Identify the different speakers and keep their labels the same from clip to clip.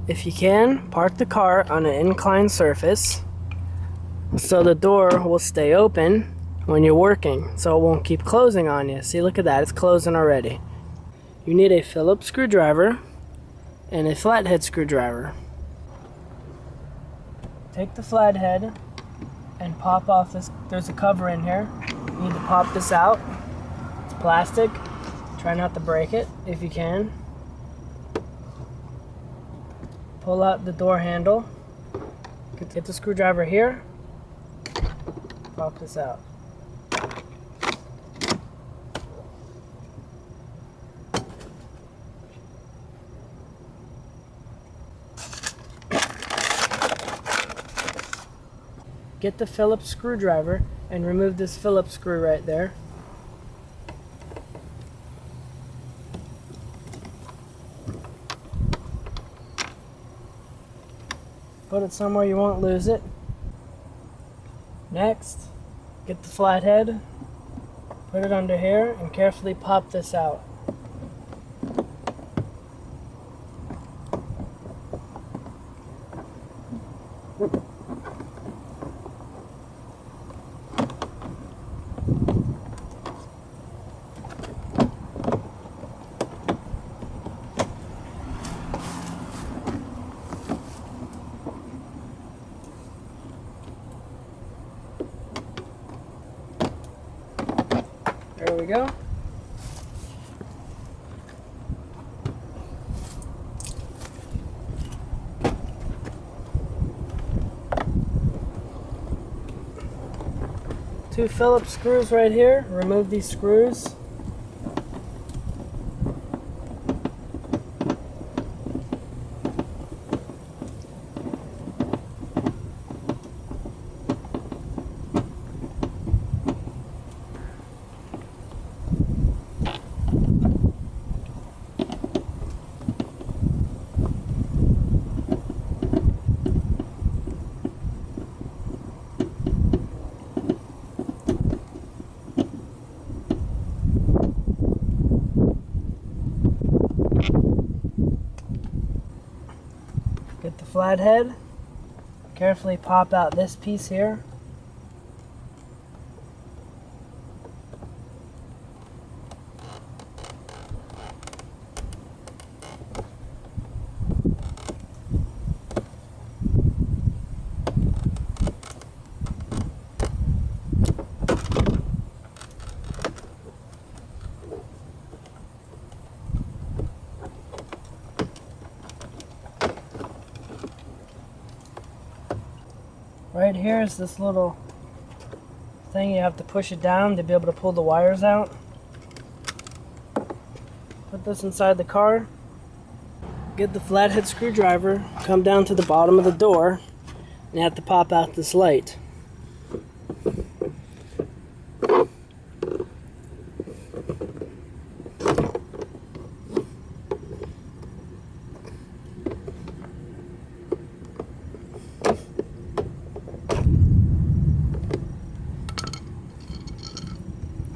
Speaker 1: If you can, park the car on an inclined surface so the door will stay open when you're working, so it won't keep closing on you. See, look at that, it's closing already. You need a Phillips screwdriver and a flathead screwdriver. Take the flathead and pop off this. There's a cover in here. You need to pop this out. It's plastic. Try not to break it if you can. Pull out the door handle. Get the screwdriver here. Pop this out. Get the Phillips screwdriver and remove this Phillips screw right there. Put it somewhere you won't lose it. Next, get the flathead, put it under here, and carefully pop this out. There we go. Two Phillips screws right here. Remove these screws. Get the flathead, carefully pop out this piece here. Right here is this little thing. You have to push it down to be able to pull the wires out. Put this inside the car. Get the flathead screwdriver, come down to the bottom of the door, and you have to pop out this light.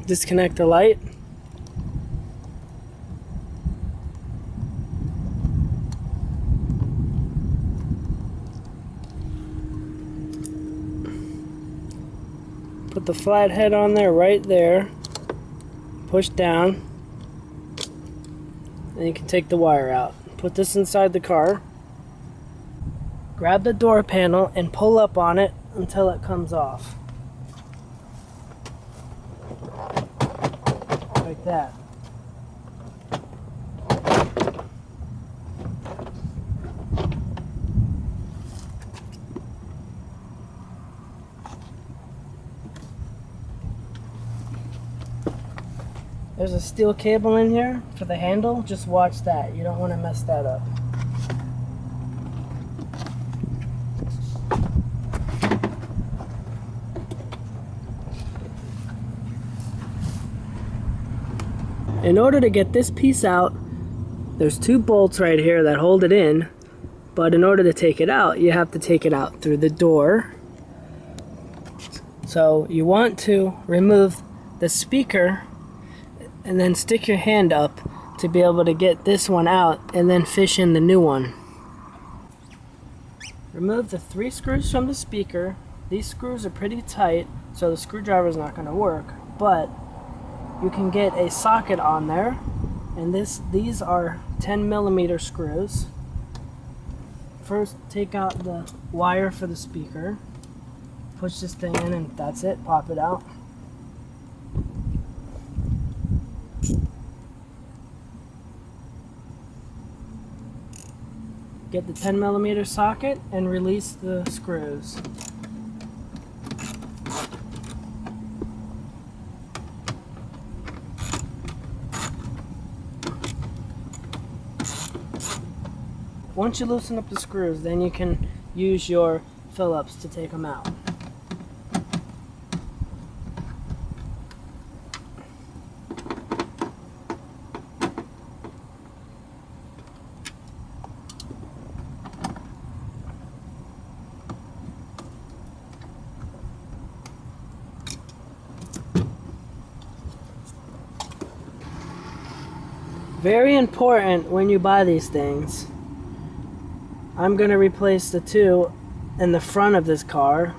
Speaker 1: Disconnect the light. Put the flathead on there, right there. Push down. And you can take the wire out. Put this inside the car. Grab the door panel and pull up on it until it comes off. Like that. There's a steel cable in here for the handle. Just watch that. You don't want to mess that up. In order to get this piece out, there's two bolts right here that hold it in, but in order to take it out, you have to take it out through the door. So you want to remove the speaker and then stick your hand up to be able to get this one out and then fish in the new one. Remove the 3 screws from the speaker. These screws are pretty tight, so the screwdriver is not going to work, but you can get a socket on there, and these are 10mm screws. First, take out the wire for the speaker. Push this thing in and that's it, pop it out. Get the 10mm socket and release the screws. Once you loosen up the screws, then you can use your Phillips to take them out. Very important when you buy these things. I'm going to replace the 2 in the front of this car.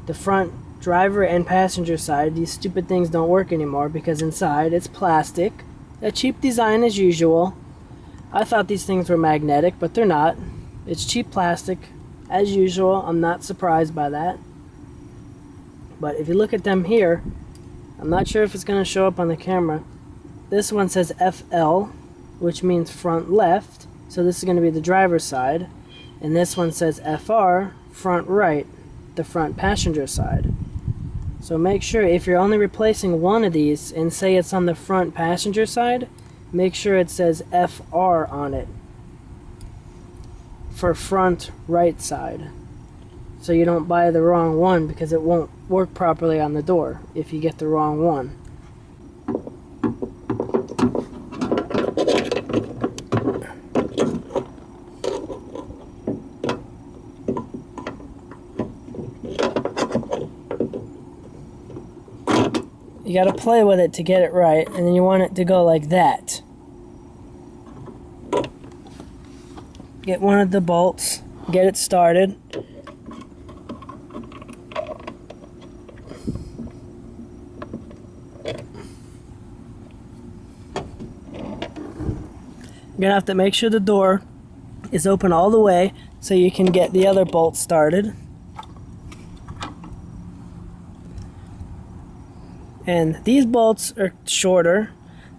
Speaker 1: The front driver and passenger side. These stupid things don't work anymore because inside it's plastic. A cheap design as usual. I thought these things were magnetic, but they're not. It's cheap plastic as usual. I'm not surprised by that. But if you look at them here, I'm not sure if it's going to show up on the camera. This one says FL, which means front left, so this is going to be the driver's side. And this one says FR, front right, the front passenger side. So make sure if you're only replacing one of these and say it's on the front passenger side, make sure it says FR on it for front right side. So you don't buy the wrong one, because it won't work properly on the door if you get the wrong one. You gotta play with it to get it right, and then you want it to go like that. Get one of the bolts, get it started. You're gonna have to make sure the door is open all the way so you can get the other bolt started. And these bolts are shorter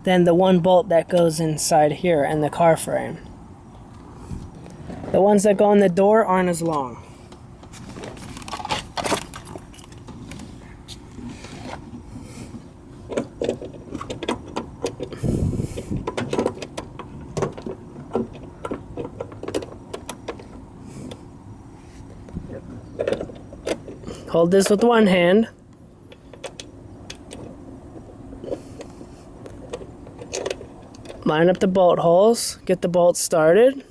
Speaker 1: than the one bolt that goes inside here in the car frame. The ones that go in the door aren't as long. Hold this with one hand. Line up the bolt holes, get the bolts started.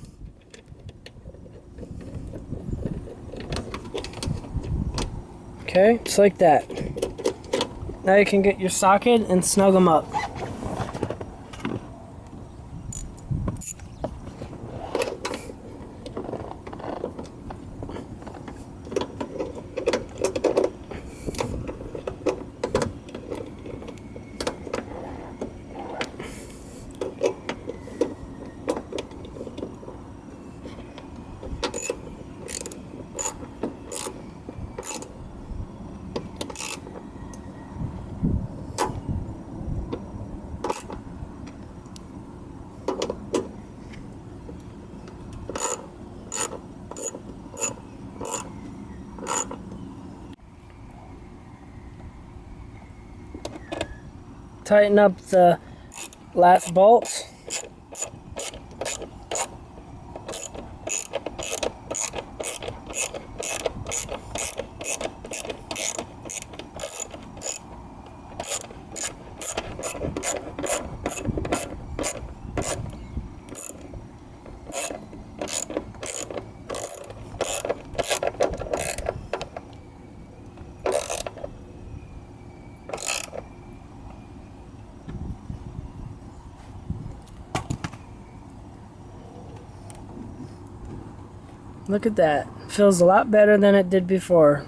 Speaker 1: Okay, just like that. Now you can get your socket and snug them up. Tighten up the last bolt. Look at that. Feels a lot better than it did before.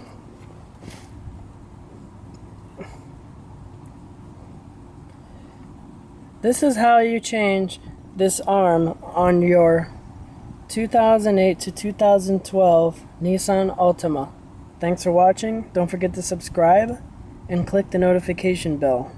Speaker 1: This is how you change this arm on your 2008 to 2012 Nissan Altima. Thanks for watching. Don't forget to subscribe and click the notification bell.